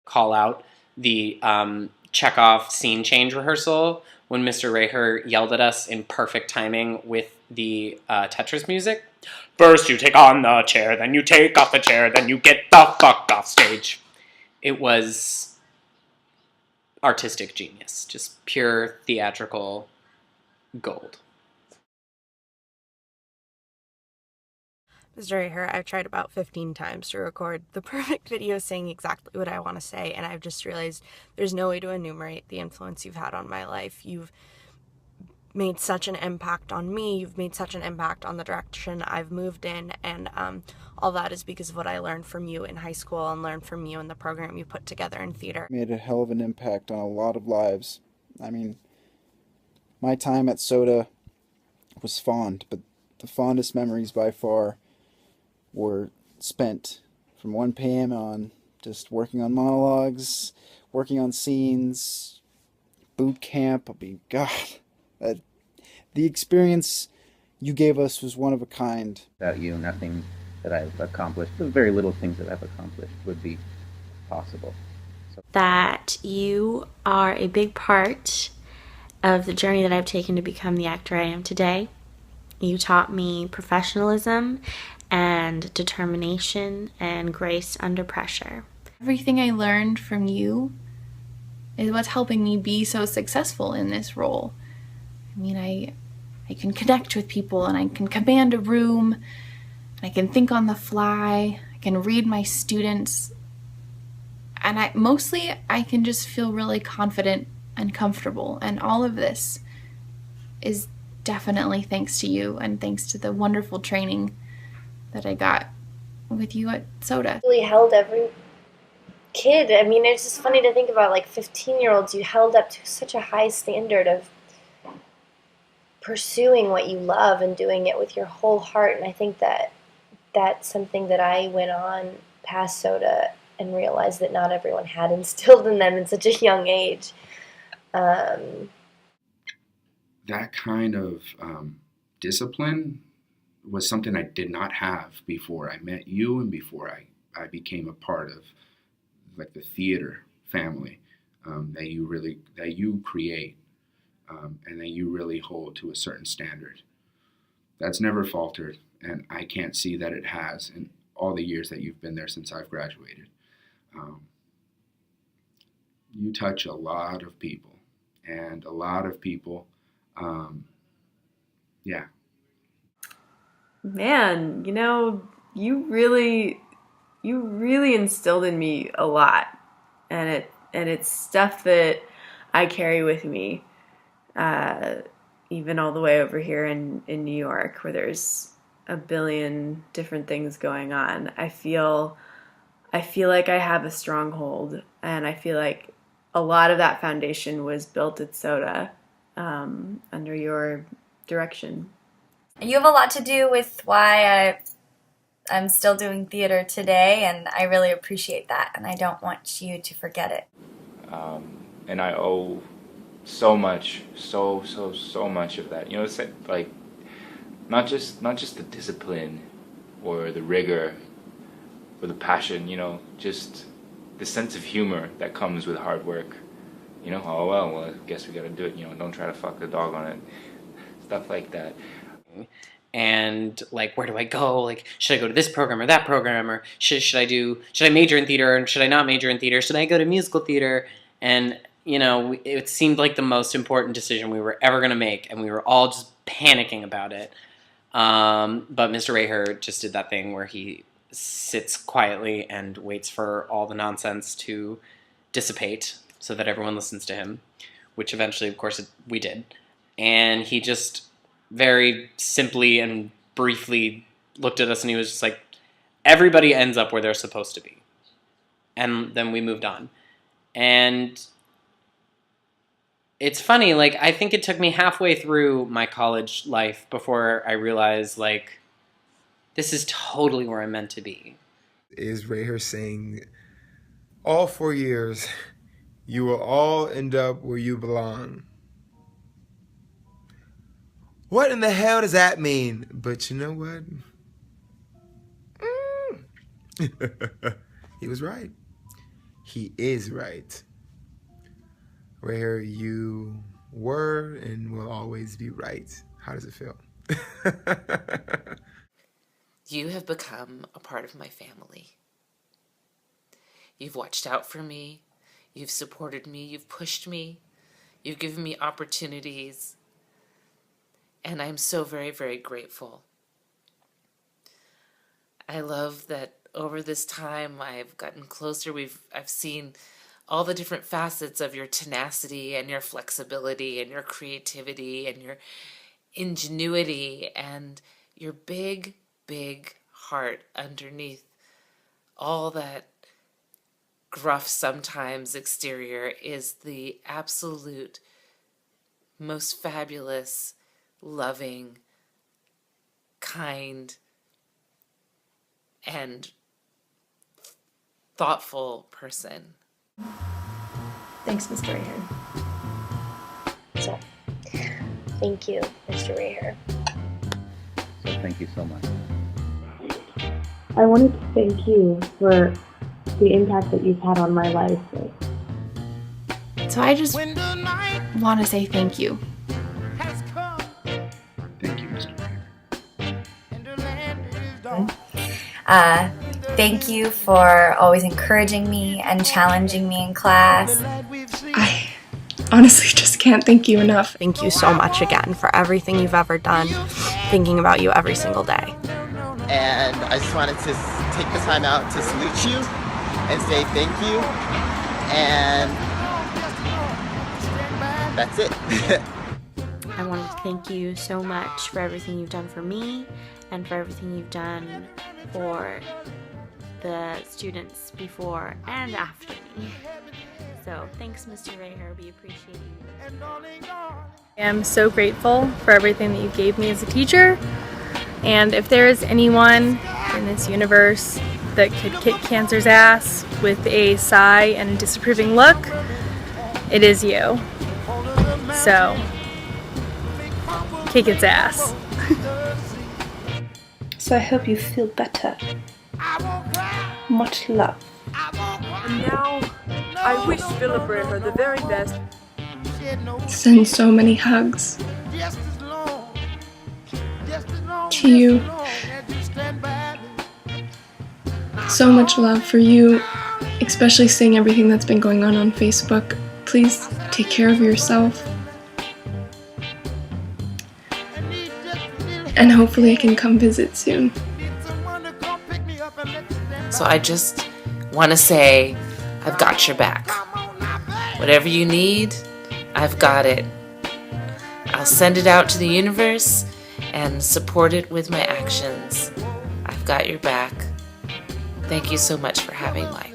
call out the Chekhov scene change rehearsal when Mr. Rayher yelled at us in perfect timing with the Tetris music. First you take on the chair, then you take off the chair, then you get the fuck off stage. It was artistic genius, just pure theatrical gold. Mr. Rayher, I've tried about 15 times to record the perfect video saying exactly what I want to say, and I've just realized there's no way to enumerate the influence you've had on my life. You've made such an impact on me. You've made such an impact on the direction I've moved in, and all that is because of what I learned from you in high school and learned from you in the program you put together in theater. Made a hell of an impact on a lot of lives. I mean, my time at Soda was fond, but the fondest memories by far were spent from 1 p.m. on, just working on monologues, working on scenes, boot camp. I mean, God, the experience you gave us was one of a kind. Without you, nothing that I've accomplished, the very little things that I've accomplished, would be possible. So. That you are a big part of the journey that I've taken to become the actor I am today. You taught me professionalism and determination and grace under pressure. Everything I learned from you is what's helping me be so successful in this role. I mean, I can connect with people, and I can command a room, and I can think on the fly, I can read my students, and I can just feel really confident and comfortable, and all of this is definitely thanks to you and thanks to the wonderful training that I got with you at Soda. Really held every kid. I mean, it's just funny to think about, like 15-year-olds, you held up to such a high standard of pursuing what you love and doing it with your whole heart. And I think that that's something that I went on past Soda and realized that not everyone had instilled in them in such a young age. That kind of discipline was something I did not have before I met you and before I became a part of like the theater family that you create and that you really hold to a certain standard. That's never faltered, and I can't see that it has in all the years that you've been there since I've graduated. You touch a lot of people, and a lot of people, yeah. Man, you really instilled in me a lot, and it's stuff that I carry with me, even all the way over here in New York, where there's a billion different things going on. I feel like I have a stronghold, and I feel like a lot of that foundation was built at Soda under your direction. You have a lot to do with why I'm still doing theater today, and I really appreciate that, and I don't want you to forget it. And I owe so much, so much of that. It's like not just the discipline or the rigor or the passion, just the sense of humor that comes with hard work. Oh well, I guess we gotta do it. Don't try to fuck the dog on it. Stuff like that. And like, where do I go? Like, should I go to this program or that program, or should I major in theater or should I not major in theater? Should I go to musical theater? And it seemed like the most important decision we were ever going to make, and we were all just panicking about it. But Mr. Rayher just did that thing where he sits quietly and waits for all the nonsense to dissipate so that everyone listens to him, which eventually, of course, we did. And he just very simply and briefly looked at us, and he was just like, everybody ends up where they're supposed to be. And then we moved on. And it's funny, like, I think it took me halfway through my college life before I realized, like, this is totally where I'm meant to be. Is Rayher saying, all 4 years, you will all end up where you belong. What in the hell does that mean? But you know what? He was right. he is right. Rayher, you were and will always be right. How does it feel? You have become a part of my family. You've watched out for me. You've supported me. You've pushed me. You've given me opportunities. And I'm so very, very grateful. I love that over this time I've gotten closer. I've seen all the different facets of your tenacity and your flexibility and your creativity and your ingenuity and your big, big heart underneath all that gruff sometimes exterior is the absolute most fabulous, loving, kind, and thoughtful person. Thanks, Mr. Rayher. So, thank you, Mr. Rayher. So thank you so much. I wanted to thank you for the impact that you've had on my life. So I just want to say thank you. Thank you, Mr. Rayher. Thank you for always encouraging me and challenging me in class. I honestly just can't thank you enough. Thank you so much again for everything you've ever done, thinking about you every single day. And I just wanted to take the time out to salute you and say thank you. And that's it. I wanted to thank you so much for everything you've done for me and for everything you've done for the students before and after me. So thanks, Mr. Rayher. We appreciate you. I am so grateful for everything that you gave me as a teacher. And if there is anyone in this universe that could kick cancer's ass with a sigh and a disapproving look, it is you. So, kick its ass. So I hope you feel better. Much love. And now, I wish Philip Rayher the very best. Send so many hugs to you. So much love for you, especially seeing everything that's been going on Facebook. Please take care of yourself. And hopefully I can come visit soon. So I just want to say, I've got your back. Whatever you need, I've got it. I'll send it out to the universe and support it with my actions. I've got your back. Thank you so much for having life.